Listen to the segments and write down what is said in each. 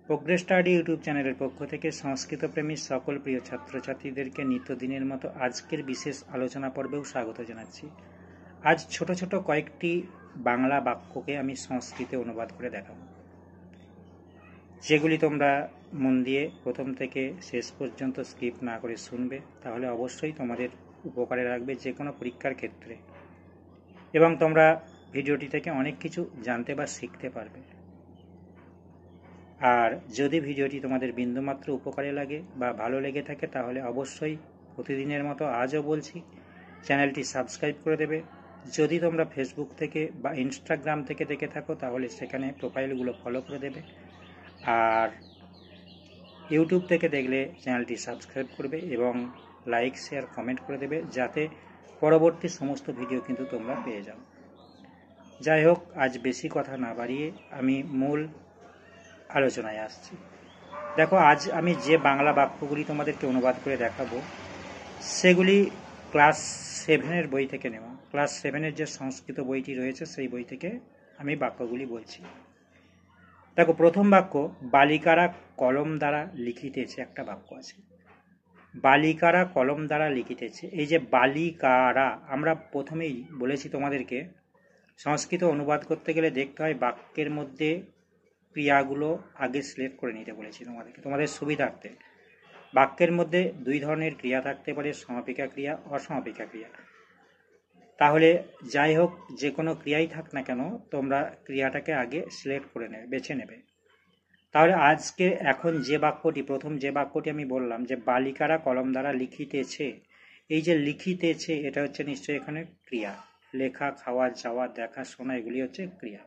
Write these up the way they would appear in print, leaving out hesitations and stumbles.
Progress study YouTube চ্যানেলের পক্ষ থেকে সংস্কৃত প্রেমী সকল প্রিয় ছাত্রছাত্রীদেরকে নিত্যদিনের মতো আজকের বিশেষ আলোচনা পর্বেও স্বাগত জানাচ্ছি। আজ ছোট ছোট কয়েকটি বাংলা বাক্যকে আমি সংস্কৃতে অনুবাদ করে দেখাবো, যেগুলি তোমরা মন দিয়ে প্রথম থেকে শেষ পর্যন্ত স্কিপ না করে শুনবে, তাহলে অবশ্যই তোমাদের উপকারে লাগবে যে কোনো পরীক্ষার ক্ষেত্রে, এবং তোমরা ভিডিওটি থেকে অনেক কিছু জানতে বা শিখতে পারবে। আর যদি ভিডিওটি তোমাদের বিন্দুমাত্র উপকারে লাগে বা ভালো লেগে থাকে, তাহলে অবশ্যই প্রতিদিনের মতো আজও বলছি, চ্যানেলটি সাবস্ক্রাইব করে দেবে। যদি তোমরা ফেসবুক থেকে বা ইনস্টাগ্রাম থেকে দেখে থাকো, তাহলে সেখানে প্রোফাইলগুলো ফলো করে দেবে। আর ইউটিউব থেকে দেখলে চ্যানেলটি সাবস্ক্রাইব করবে এবং লাইক, শেয়ার, কমেন্ট করে দেবে, যাতে পরবর্তী সমস্ত ভিডিও কিন্তু তোমরা পেয়ে যাও। যাই হোক, আজ বেশি কথা না বাড়িয়ে আমি মূল আলোচনায় আসছি। দেখো, আজ আমি যে বাংলা বাক্যগুলি তোমাদেরকে অনুবাদ করে দেখাবো, সেগুলি ক্লাস 7-এর বই থেকে নেওয়া। ক্লাস 7-এর যে সংস্কৃত বইটি রয়েছে, সেই বই থেকে আমি বাক্যগুলি বলছি। দেখো, প্রথম বাক্য, বালিকারা কলম দ্বারা লিখিতেছে। একটা বাক্য আছে, বালিকারা কলম দ্বারা লিখিতেছে। এই যে বালিকারা, আমরা প্রথমেই বলেছি তোমাদেরকে, সংস্কৃত অনুবাদ করতে গেলে দেখতে হয় বাক্যের মধ্যে ক্রিয়াগুলো আগে সিলেক্ট করে নিতে বলেছি তোমাদেরকে, তোমাদের সুবিধার্থে। বাক্যের মধ্যে দুই ধরনের ক্রিয়া থাকতে পারে, সমাপিকা ক্রিয়া, অসমাপিকা ক্রিয়া। তাহলে যাই হোক, যে কোনো ক্রিয়াই থাক না কেন, তোমরা ক্রিয়াটাকে আগে সিলেক্ট করে নেবে, বেছে নেবে। তাহলে আজকে এখন যে বাক্যটি, প্রথম যে বাক্যটি আমি বললাম যে বালিকারা কলম দ্বারা লিখিতেছে, এই যে লিখিতেছে, এটা হচ্ছে নিশ্চয়ই এখানে ক্রিয়া। লেখা, খাওয়া, যাওয়া, দেখা, শোনা, এগুলি হচ্ছে ক্রিয়া।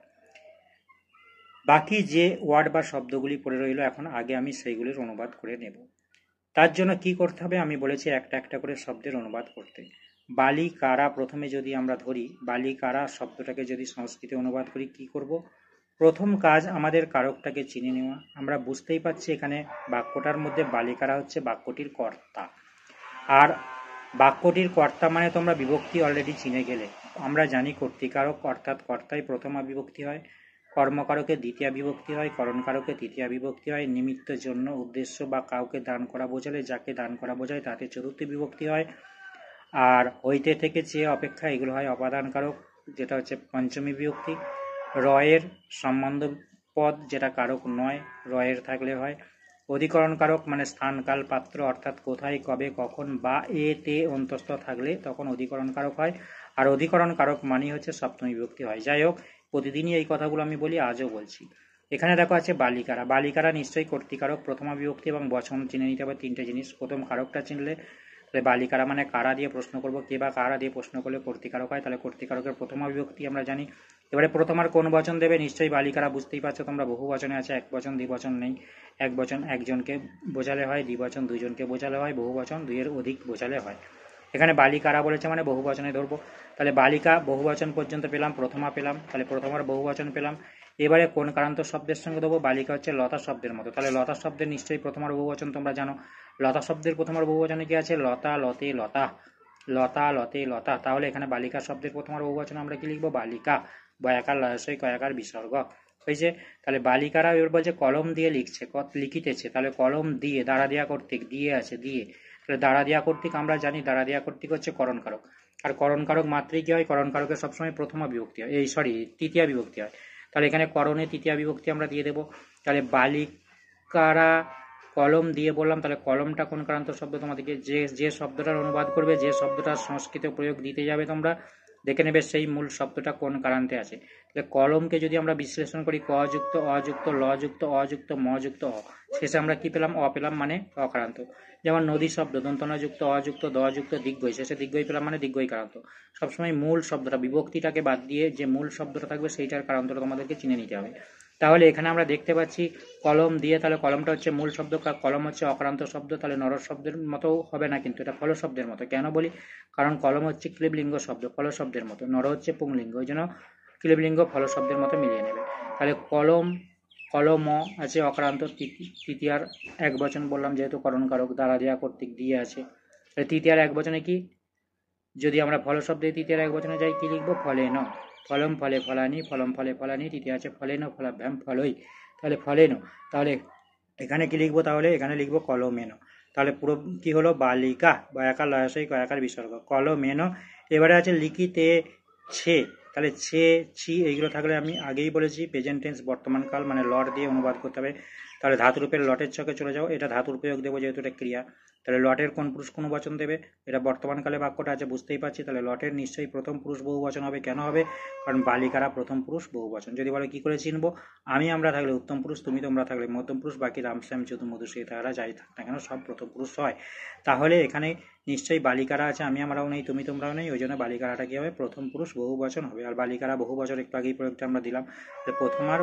বাকি যে ওয়ার্ড বা শব্দগুলি পড়ে রইল, এখন আগে আমি সেইগুলির অনুবাদ করে নেব। তার জন্য কি করতে হবে, আমি বলেছি একটা একটা করে শব্দের অনুবাদ করতে। বালিকারা প্রথমে যদি আমরা ধরি, বালিকারা শব্দটাকে যদি সংস্কৃতে অনুবাদ করি, কি করব? প্রথম কাজ আমাদের কারকটাকে চিনে নেওয়া। আমরা বুঝতেই পারছি এখানে বাক্যটার মধ্যে বালিকারা হচ্ছে বাক্যটির কর্তা। আর বাক্যটির কর্তা মানে তোমরা বিভক্তি অলরেডি চিনে গেলে। আমরা জানি কর্তৃকারক অর্থাৎ কর্তায় প্রথমা বিভক্তি হয়, কর্মকারকে দ্বিতীয় বিভক্তি হয়, করণকারকে তৃতীয় বিভক্তি হয়, নিমিত্ত, জন্য, উদ্দেশ্য বা কাউকে দান করা বোঝালে যাকে দান করা বোঝায় তাতে চতুর্থ বিভক্তি হয়। আর হইতে, থেকে, চেয়ে, অপেক্ষা, এগুলো হয় অপাদানকারক, যেটা হচ্ছে পঞ্চমী বিভক্তি। রয়ের সম্বন্ধ পদ, যেটা কারক নয়, রয়ের থাকলে হয়। অধিকরণ কারক মানে স্থান, কাল, পাত্র, অর্থাৎ কোথায়, কবে, কখন বা এতে অন্তস্থ থাকলে তখন অধিকরণ কারক হয়। আর অধিকরণ কারক মানে হচ্ছে সপ্তমী বিভক্তি হয়। যাই হোক, প্রতিদিনই এই কথাগুলো আমি বলি, আজও বলছি। এখানে দেখো আছে বালিকারা। বালিকারা নিশ্চয়ই কর্তৃকারক, প্রথমা বিভক্তি এবং বচন চিনে নিতে হবে। তিনটে জিনিস, প্রথম কারকটা চিনলে, তাহলে বালিকারা মানে কারা দিয়ে প্রশ্ন করব, কে বা কারা দিয়ে প্রশ্ন করলে কর্তৃকারক হয়, তাহলে কর্তৃকারকের প্রথমা বিভক্তি আমরা জানি। এবারে প্রথমার কোন বচন দেবে, নিশ্চয়ই বালিকারা, বুঝতেই পারছো তোমরা, বহু বচনে আছে, এক বচন দ্বিবচন নেই। এক বচন একজনকে বোঝালে হয়, দ্বিবচন দুইজনকে বোঝালে হয়, বহু বচন দুইয়ের অধিক বোঝালে হয়। এখানে বালিকারা বলেছে মানে বহু বচনে ধরবো। তাহলে বালিকা বহু বচন পর্যন্ত পেলাম, প্রথমা পেলাম, তাহলে প্রথমার বহু বচন পেলাম। এবারে কোন কারান্ত শব্দের সঙ্গে দেবো, বালিকা হচ্ছে লতা শব্দের মতো, তাহলে লতা শব্দের নিশ্চয়ই প্রথমার বহু বচন তোমরা জানো। লতা শব্দের প্রথমার বহু বচনে কি আছে, লতা, লতে, লতা, লতা, লতে, লতা। তাহলে এখানে বালিকা শব্দের প্রথমার বহু বচনে আমরা কি লিখবো, বালিকা, বয়াকার লয়সই কয়াকার বিসর্গ হয়েছে। তাহলে বালিকারা এবার বলছে কলম দিয়ে লিখছে, লিখিতেছে, তাহলে কলম দিয়ে, দ্বারা দেয়া কর্তৃক, দিয়ে আছে, দিয়ে, তাহলে দ্বারা দেয়া কর্তৃক আমরা জানি, দ্বারা দেয়া কর্তৃক হচ্ছে করণকারক। আর করণকারক মাত্রই কি হয়, করণকারকের সবসময় প্রথমা বিভক্তি হয়, তৃতীয় বিভক্তি হয়। তাহলে এখানে করণে তৃতীয় বিভক্তি আমরা দিয়ে দেবো। তাহলে বালিকারা কলম দিয়ে বললাম, তাহলে কলমটা কোন কারান্ত শব্দ, তোমাদেরকে যে শব্দটার অনুবাদ করবে, যে শব্দটার সংস্কৃত প্রয়োগ দিতে যাবে তোমরা, দেখে নেবে সেই মূল শব্দটা কোন কারান্তে আছে। তাহলে কলমকে যদি আমরা বিশ্লেষণ করি, ক যুক্ত, অযুক্ত, ল যুক্ত, অযুক্ত, ম যুক্ত, অ, শেষে আমরা কি পেলাম, অ পেলাম, মানে অকারান্ত। যেমন নদী শব্দ, দন্তনা যুক্ত, অযুক্ত, দ যুক্ত, দিগ্গই, শেষে দিগ্গই পেলাম, মানে দিগ্গই কারান্ত। সবসময় মূল শব্দটা, বিভক্তিটাকে বাদ দিয়ে যে মূল শব্দটা থাকবে সেইটার কারান্তটা তোমাদেরকে চিনে নিতে হবে। তাহলে এখানে আমরা দেখতে পাচ্ছি কলম দিয়ে, তাহলে কলমটা হচ্ছে মূল শব্দ, কলম হচ্ছে অকারান্ত শব্দ, তাহলে নর শব্দের মতো হবে না, কিন্তু এটা ফল শব্দের মতো। কেন বলি, কারণ কলম হচ্ছে ক্লীবলিঙ্গ শব্দ, ফল শব্দের মতো, নর হচ্ছে পুংলিঙ্গ, ওই জন্য ক্লীবলিঙ্গ ফল শব্দের মতো মিলিয়ে নেবে। তাহলে কলম, কলম আছে অকারান্ত, তৃতীয়ার এক বচন বললাম, যেহেতু করণকারক, দ্বারা দেয়া কর্তৃক দিয়ে আছে। তৃতীয়ার এক বচনে কি, যদি আমরা ফল শব্দে তৃতীয়ার এক বচনে যাই, কি লিখবো, ফলে ন, ফলম ফলে ফলানি, ফলম ফলে ফলানি, তৃতীয় আছে ফলে ন ফলাভ্যাম ফলই, তাহলে ফলে ন। তাহলে এখানে কি লিখবো তাহলে? এখানে লিখবো কলমেনো। তাহলে পুরো কি হলো? বালিকা বা একার লয়াশয় কয়াকার বিসর্গ কলমেনো। এবারে আছে লিখিতেছে। তাহলে ছে ছি এইগুলো থাকলে আমি আগেই বলেছি প্রেজেন্ট টেন্স বর্তমান কাল মানে লট দিয়ে অনুবাদ করতে হবে। তাহলে ধাতুরূপের লটের ছকে চলে যাও। এটা ধাতুর প্রয়োগ দেবো যেহেতু এটা ক্রিয়া। তাহলে লটের কোন পুরুষ কোন বচন দেবে? এটা বর্তমানকালে বাক্যটা আছে বুঝতেই পারছি। তাহলে লটের নিশ্চয়ই প্রথম পুরুষ বহু বচন হবে। কেন হবে? কারণ বালিকারা প্রথম পুরুষ বহু বচন। যদি বলে কি করে চিনবো? আমি আমরা থাকলে উত্তম পুরুষ, তুমি তোমরা থাকলে মধ্যম পুরুষ, বাকি রাম শ্যাম যদু মধু সে তারা যাই থাক না কেন সব প্রথম পুরুষ হয়। তাহলে এখানে নিশ্চয়ই বালিকারা আছে, আমি আমরাও নেই, তুমি তোমরাও নেই, ওই জন্য বালিকারাটা কি হবে? প্রথম পুরুষ বহু বচন হবে। আর বালিকারা বহু বচন একটু আগেই প্রয়োগটা আমরা দিলাম। প্রথম আর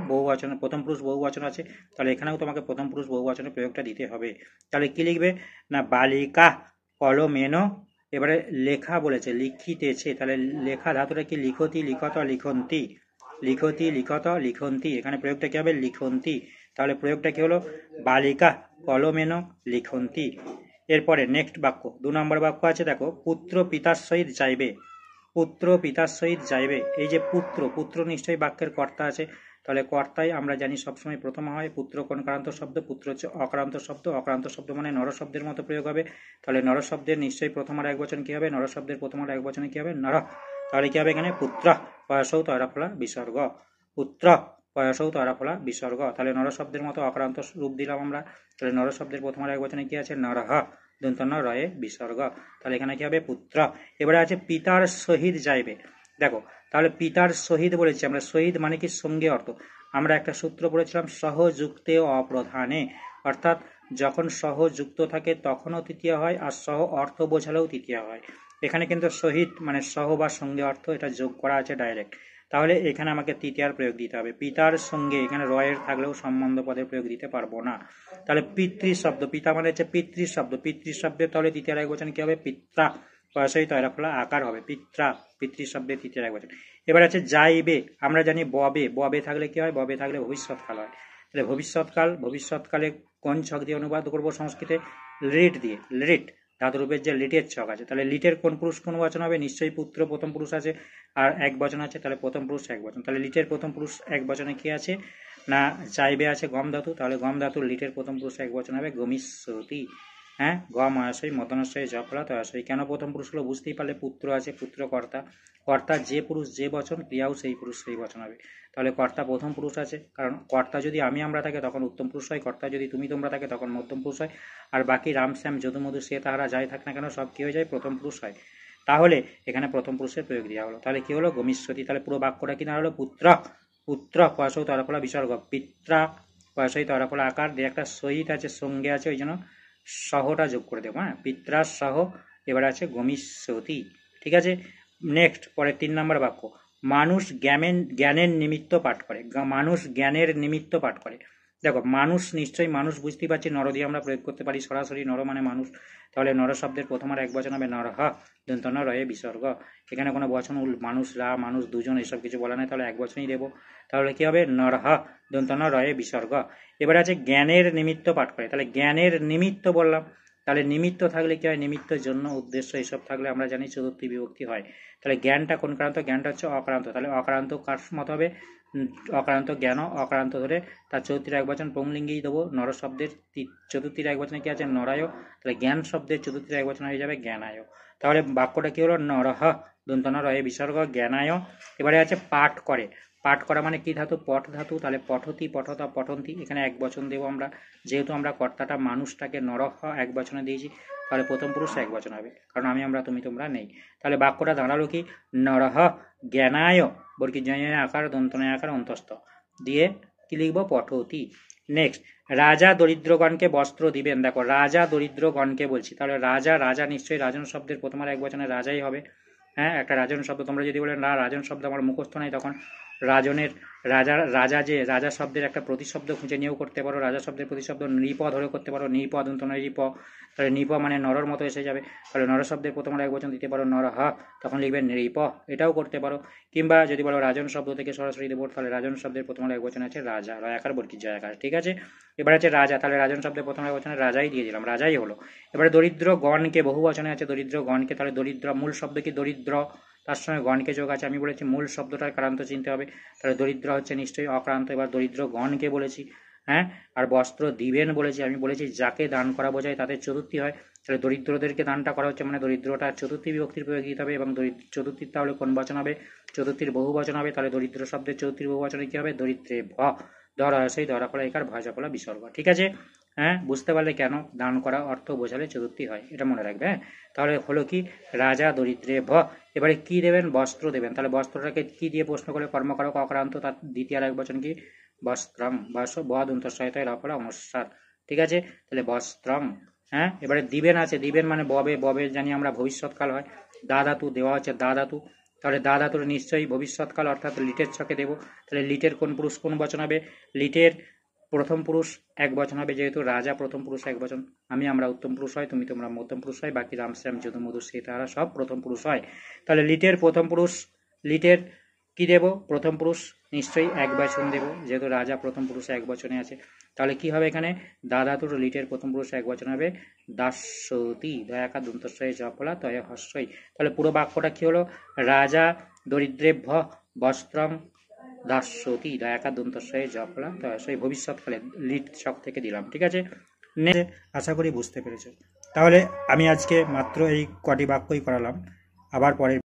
বহু বচন, প্রথম পুরুষ বহু বচন আছে, তাহলে এখানেও তোমাকে প্রথম পুরুষ বহু বচনের প্রয়োগটা দিতে হবে। তাহলে কি লিখবে? না বালিকা কলমেনো। এবারে লেখা বলেছে লিখিতেছে, তাহলে লেখা ধাতুটা কি? লিখতি লিখত লিখন্তি, লিখতি লিখত লিখন্তি। এখানে প্রয়োগটা কি হবে? লিখন্তি। তাহলে প্রয়োগটা কি হলো? বালিকা কলমেনো লিখন্তি। এরপরে নেক্সট বাক্য 2 নম্বর বাক্য আছে দেখো, পুত্র পিতার সহিত যাইবে। পুত্র পিতার সহিত যাইবে। এই যে পুত্র, পুত্র নিশ্চয়ই বাক্যের কর্তা আছে। তাহলে কর্তাই আমরা জানি সবসময় প্রথম হয়। পুত্র কোন কারান্ত শব্দ? পুত্র হচ্ছে অকারান্ত শব্দ। অকারান্ত শব্দ মানে নর শব্দের মতো প্রয়োগ হবে। তাহলে নর শব্দের নিশ্চয়ই প্রথম আর এক বচন কি হবে? নর শব্দের প্রথম আর এক বচনে কি হবে? নর। তাহলে কি হবে এখানে? পুত্র পয়সৌ তয়রাফলা বিসর্গ। পুত্র পয়সৌ তয়রাফলা বিসর্গ। তাহলে নর শব্দের মতো অকারান্ত রূপ দিলাম আমরা। তাহলে নর শব্দের প্রথম আর এক বচনে কি আছে? নরহ দন্তন্য রয়ে বিসর্গ। তাহলে এখানে কি হবে? পুত্র। এবারে আছে পিতার সহিত যাইবে। দেখো তাহলে পিতার সহিত বলেছি আমরা, সহিত মানে কি? সঙ্গে অর্থ। আমরা একটা সূত্র পড়েছিলাম সহযুক্তে অপ্রধানে, অর্থাৎ যখন সহযুক্ত থাকে তখনও তৃতীয় হয়, আর সহ অর্থ বোঝালেও তৃতীয় হয়। এখানে কিন্তু সহিত মানে সহ বা সঙ্গে অর্থ, এটা যোগ করা আছে ডাইরেক্ট। তাহলে এখানে আমাকে তৃতীয়ার প্রয়োগ দিতে হবে। পিতার সঙ্গে এখানে রয়ের থাকলেও সম্বন্ধ পদের প্রয়োগ দিতে পারবো না। তাহলে পিতৃ শব্দ, পিতা মানে হচ্ছে পিতৃ শব্দ, পিতৃ শব্দের তাহলে তৃতীয় এক বচন কি হবে? পিত্রা পয়সাই তয়রা ফলা আকার হবে পিত্রা, পিতৃ শব্দের তৃতীয় এক বচন। এবার আছে যাইবে। আমরা জানি ববে, ববে থাকলে কি হয়? ববে থাকলে ভবিষ্যৎকাল হয়। তাহলে ভবিষ্যৎকাল, ভবিষ্যৎকালে কোন ছক দিয়ে অনুবাদ করবো সংস্কৃতে? লিট দিয়ে। লিট ধাতুরূপের যে লিটের ছক আছে, তাহলে লিটের কোন পুরুষ কোন বচন হবে? নিশ্চয়ই পুত্র প্রথম পুরুষ আছে, আর এক বচন আছে, তাহলে প্রথম পুরুষ এক বচন। তাহলে লিটের প্রথম পুরুষ এক বচনে কি আছে? না চাইবে আছে গম ধাতু, তাহলে গম ধাতুর লিটের প্রথম পুরুষ এক বচন হবে গমিষ্যতি। হ্যাঁ, গম আশয় মতনাশয় জপলা তয়াশয়। কেন প্রথম পুরুষ হলো? বুঝতেই পারলে পুত্র আছে, পুত্র কর্তা, কর্তা যে পুরুষ যে বচন, ক্রিয়াও সেই পুরুষ সেই বচন হবে। তাহলে কর্তা প্রথম পুরুষ আছে, কারণ কর্তা যদি আমি আমরা থাকে তখন উত্তম পুরুষ হয়, কর্তা যদি তুমি তোমরা থাকে তখন মধ্যম পুরুষ হয়, আর বাকি রাম শ্যাম যদু মধু সে তাহারা যাই থাক না কেন সব কি হয়ে যায়? প্রথম পুরুষ হয়। তাহলে এখানে প্রথম পুরুষের প্রয়োগ দেওয়া হলো। তাহলে কি হলো? গমিষ্যতি। তাহলে পুরো বাক্যটা কি না হলো? পুত্র, পুত্র পয়সৌ তরফলা বিসর্গ, পিত্রা পয়সই তরফলা আকার দিয়ে একটা সহিত আছে সঙ্গে আছে, ওই জন্য সহটা যোগ করে দেবো। হ্যাঁ, পিত্রাস সহ। এবার আছে গমিষ্যতি। ঠিক আছে। নেক্সট পরে 3 নম্বর বাক্য, মানুষ জ্ঞানের নিমিত্ত পাঠ করে। মানুষ জ্ঞানের নিমিত্ত পাঠ করে। দেখো মানুষ নিশ্চয়ই মানুষ বুঝতেই পারছি, নর দিয়ে আমরা প্রয়োগ করতে পারি সরাসরি, নর মানে মানুষ। তাহলে নর শব্দের প্রথম আর এক বচন হবে নরহ দন্তন্য রয়ে বিসর্গ। এখানে কোনো বচন মানুষরা, মানুষ দুজন এসব কিছু বলা নেই, তাহলে এক বচনই দেবো। তাহলে কি হবে? নরহ দন্তন্য রয়ে বিসর্গ। এবার আছে জ্ঞানের নিমিত্ত পাঠ করে। তাহলে জ্ঞানের নিমিত্ত বললাম, তাহলে নিমিত্ত থাকলে কি হয়? নিমিত্তের জন্য, উদ্দেশ্য এসব থাকলে আমরা জানি চতুর্থী বিভক্তি হয়। তাহলে জ্ঞানটা কোন কারান্ত? জ্ঞানটা হচ্ছে অকারান্ত। তাহলে অকারান্ত কার মত হবে? অকারান্ত জ্ঞান, অকারান্ত ধরে তার চতুর্থীর এক বচন পুংলিঙ্গেই দেবো। নর শব্দের চতুর্থীর এক বচনে কি আছে? নরায়। তাহলে জ্ঞান শব্দের চতুর্থীর এক বচন হয়ে যাবে জ্ঞানায়। তাহলে বাক্যটা কি হলো? নরহ দন্তন রয়ে বিসর্গ জ্ঞানায়। এবারে আছে পাঠ করে। পাঠ করা মানে কি ধাতু? পঠ ধাতু। তাহলে পঠতি পঠতা পঠন্তি, এখানে এক বচন দেবো আমরা, যেহেতু আমরা কর্তাটা মানুষটাকে নরহ এক বচনে দিয়েছি, তাহলে প্রথম পুরুষ এক বচন হবে, কারণ আমি আমরা তুমি তোমরা নেই। তাহলে বাক্যটা দাঁড়ালো কি? নরহ জ্ঞানায় বর্গী জয় আকার দন্তনয় আকার অন্তস্থ দিয়ে কি লিখবো? পঠতি। নেক্সট, রাজা দরিদ্রগণকে বস্ত্র দিবেন। দেখো রাজা দরিদ্রগণকে বলছি, তাহলে রাজা, রাজা নিশ্চয়ই রাজন শব্দের প্রথম আর এক বচনে রাজাই হবে। হ্যাঁ, একটা রাজন শব্দ, তোমরা যদি বলেন না রাজন শব্দ আমার মুখস্থ নাই, তখন রাজনের রাজা, রাজা যে রাজা শব্দের একটা প্রতিশব্দ খুঁজে নিয়েও করতে পারো। রাজা শব্দের প্রতিশব্দ নৃপ ধরে করতে পারো, নৃপ দন্তনয় রিপ। তাহলে নৃপ মানে নরর মতো এসে যাবে। তাহলে নর শব্দের প্রথম আর এক বচন দিতে পারো নরহ, তখন লিখবে নৃপ, এটাও করতে পারো। কিংবা যদি বলো রাজন শব্দ থেকে সরাসরি দেবো, তাহলে রাজন শব্দের প্রথম আর এক বচন আছে রাজা, রয়াকার বর্গী জয়াকার। ঠিক আছে। এবার আছে রাজা, তাহলে রাজন শব্দের প্রথম এক বচনে রাজাই দিয়ে দিলাম, রাজাই হলো। এবারে দরিদ্র গণকে বহু বচনে আছে দরিদ্র গণকে, তাহলে দরিদ্র মূল শব্দ কি? দরিদ্র, তার সঙ্গে গণকে যোগ আছে। আমি বলেছি মূল শব্দটার কারান্ত চিনতে হবে, তাহলে দরিদ্র হচ্ছে নিশ্চয়ই অক্রান্ত। এবার দরিদ্র গণকে বলেছি, হ্যাঁ, আর বস্ত্র দিবেন বলেছি, আমি বলেছি যাকে দান করা বোঝায় তাদের চতুর্থী হয়, তাহলে দরিদ্রদেরকে দানটা করা হচ্ছে মানে দরিদ্রটা চতুর্থী বিভক্তির প্রয়োগ দিতে হবে, এবং চতুর্থীর তাহলে কোন বচন হবে? চতুর্থীর বহু বচন হবে, তাহলে দরিদ্র শব্দের চতুর্থীর বহু বচনে কি হবে? দরিদ্রে ভ, ধরা সেই ধরা ফলা একার ভজা ফলা বিসর্গ। ঠিক আছে, হ্যাঁ, বুঝতে পারলে কেন দান করা অর্থ বোঝালে চতুর্থী হয়, এটা মনে রাখবে। হ্যাঁ, তাহলে হলো কি রাজা দরিদ্রে ভ। এবারে কি দেবেন? বস্ত্র দেবেন। তাহলে বস্ত্রটাকে কি দিয়ে প্রশ্ন করে? কর্মকারক অকারান্ত, তার দ্বিতীয় আর এক বচন কি? বস্ত্রং, বাস বদন্তঃসহিতায় রফলা অনুসার। ঠিক আছে, তাহলে বস্ত্রং। হ্যাঁ, এবারে দিবেন আছে, দিবেন মানে ববে, ববে জানি আমরা ভবিষ্যৎকাল হয়, দা ধাতু দেওয়া হচ্ছে, দা ধাতু, তাহলে দা ধাতুর নিশ্চয়ই ভবিষ্যৎকাল অর্থাৎ লিটের ছকে দেবো। তাহলে লিটের কোন পুরুষ কোন বচন হবে? লিটের প্রথম পুরুষ এক বচন হবে, যেহেতু রাজা প্রথম পুরুষ এক বচন, আমরা উত্তম পুরুষ হয়, তুমি তোমরা মধ্যম পুরুষ হয়, বাকি রামশ্যাম যদু মধু সে তারা সব প্রথম পুরুষ হয়। তাহলে লিটের প্রথম পুরুষ, লিটের কি দেব? প্রথম পুরুষ নিশ্চয়ই এক বচন দেব, যেহেতু রাজা প্রথম পুরুষ এক বচনে আছে। তাহলে কি হবে এখানে? দা ধাতুর লিটের প্রথম পুরুষ এক বচন হবে দাস্যতি, দয়াকা দন্তস্বয়ে জপলা তয় হস্যই। তাহলে পুরো বাক্যটা কি হলো? রাজা দরিদ্রেভ্য বস্ত্রং দাস্যতি, দয়াকা দন্তস্বয়ে জপলা তয় হস্যই, ভবিষ্যৎকালে লিট ছক থেকে দিলাম। ঠিক আছে, আশা করি বুঝতে পেরেছো। তাহলে আমি আজকে মাত্র এই কটি বাক্যই করালাম, আবার পরে